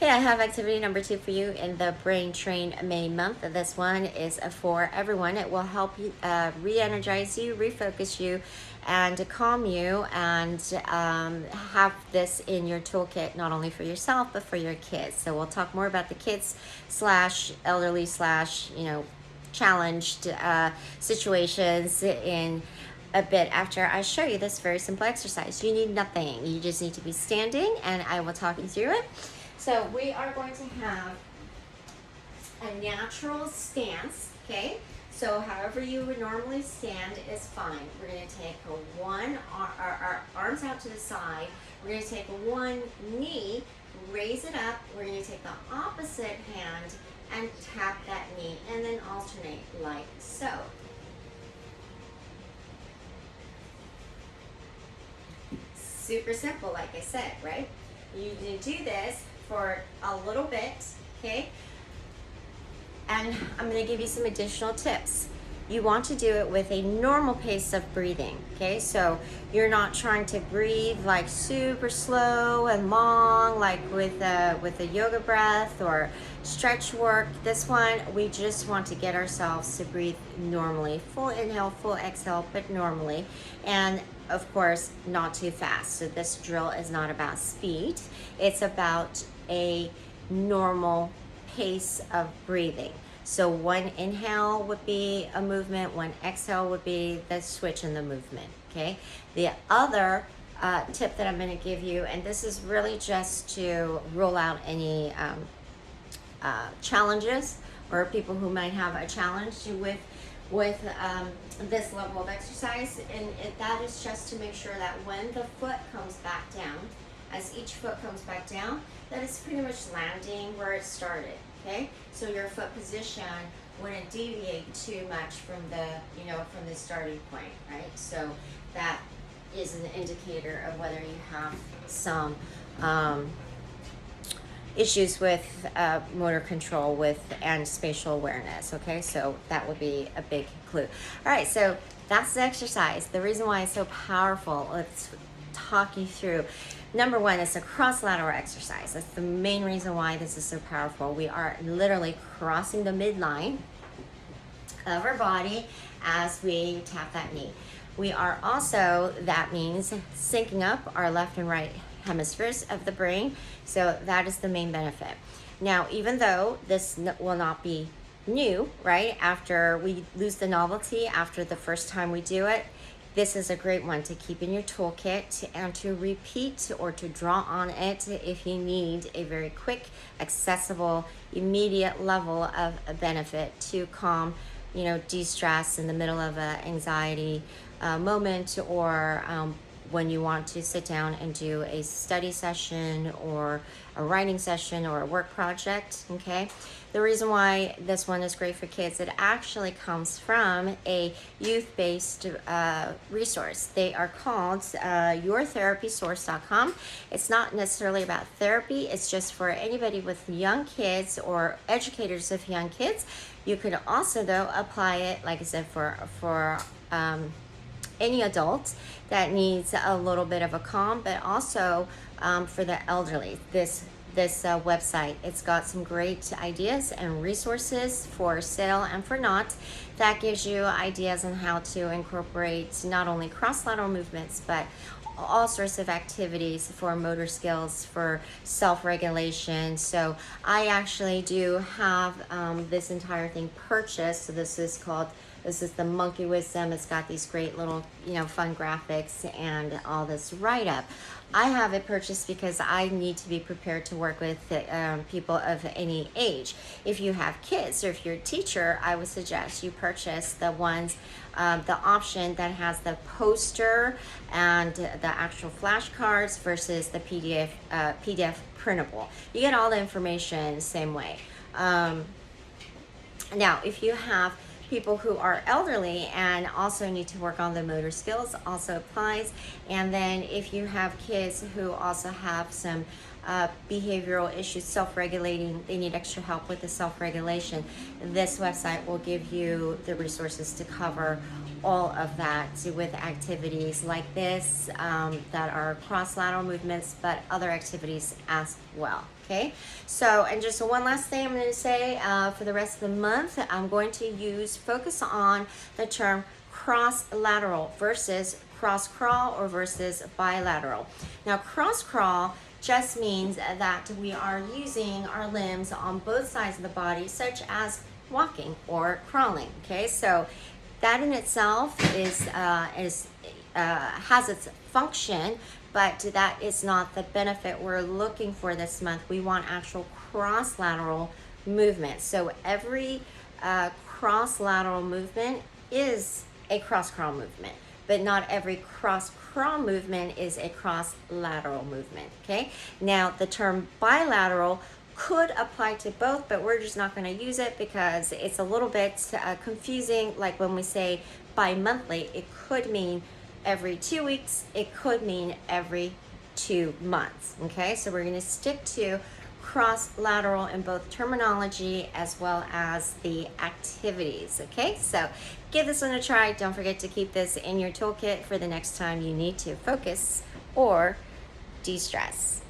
Hey, I have activity number 2 for you in the Brain Train May month. This one is for everyone. It will help you re-energize you, refocus you, and calm you, and have this in your toolkit not only for yourself but for your kids. So we'll talk more about the kids slash elderly slash challenged situations in a bit after I show you this very simple exercise. You need nothing. You just need to be standing, and I will talk you through it. So we are going to have a natural stance, okay? So however you would normally stand is fine. We're going to take our arms out to the side. We're going to take one knee, raise it up. We're going to take the opposite hand and tap that knee, and then alternate like so. Super simple, like I said, right? You do this for a little bit, okay? And I'm going to give you some additional tips. You want to do it with a normal pace of breathing, okay? So you're not trying to breathe like super slow and long, like with a yoga breath or stretch work. This one, we just want to get ourselves to breathe normally. Full inhale, full exhale, but normally. And of course, not too fast. So this drill is not about speed. It's about a normal pace of breathing. So one inhale would be a movement, one exhale would be the switch in the movement, okay? The other tip that I'm gonna give you, and this is really just to rule out any challenges or people who might have a challenge with this level of exercise, and that is just to make sure that when the foot comes back down, as each foot comes back down, that it's pretty much landing where it started, okay? So your foot position wouldn't deviate too much from the starting point, right? So that is an indicator of whether you have some issues with motor control and spatial awareness, okay? So that would be a big clue. All right, so that's the exercise. The reason why it's so powerful, let's talk you through. Number one, it's a cross-lateral exercise. That's the main reason why this is so powerful. We are literally crossing the midline of our body as we tap that knee. We are also, that means syncing up our left and right hemispheres of the brain. So that is the main benefit. Now, even though this will not be new, right? After we lose the novelty after the first time we do it, this is a great one to keep in your toolkit and to repeat or to draw on it if you need a very quick, accessible, immediate level of a benefit to calm, de-stress in the middle of an anxiety moment, or when you want to sit down and do a study session or a writing session or a work project, okay? The reason why this one is great for kids, it actually comes from a youth-based resource. They are called yourtherapysource.com. It's not necessarily about therapy. It's just for anybody with young kids or educators of young kids. You could also, though, apply it, like I said, for any adult that needs a little bit of a calm, but also for the elderly. This website, it's got some great ideas and resources for sale and for not. That gives you ideas on how to incorporate not only cross-lateral movements, but all sorts of activities for motor skills, for self-regulation. So I actually do have this entire thing purchased. So this is the Monkey Wisdom. It's got these great little, fun graphics and all this write-up. I have it purchased because I need to be prepared to work with people of any age. If you have kids or if you're a teacher, I would suggest you purchase the option that has the poster and the actual flashcards versus the PDF printable. You get all the information the same way. Now, if you have people who are elderly and also need to work on the motor skills, also applies. And then if you have kids who also have some behavioral issues, self-regulating, they need extra help with the self-regulation, this website will give you the resources to cover all of that with activities like this that are cross-lateral movements, but other activities as well. Okay, so and just one last thing I'm going to say for the rest of the month, I'm going to focus on the term cross-lateral versus cross-crawl or versus bilateral. Now, cross-crawl just means that we are using our limbs on both sides of the body, such as walking or crawling. Okay, so that in itself has its function, but that is not the benefit we're looking for this month. We want actual cross-lateral movement. So every cross-lateral movement is a cross-crawl movement, but not every cross-crawl movement is a cross-lateral movement. Okay, now the term bilateral could apply to both, but we're just not going to use it because it's a little bit confusing. Like when we say bi-monthly, it could mean every 2 weeks, it could mean every 2 months. Okay, so we're going to stick to cross-lateral in both terminology as well as the activities. Okay, so give this one a try. Don't forget to keep this in your toolkit for the next time you need to focus or de-stress.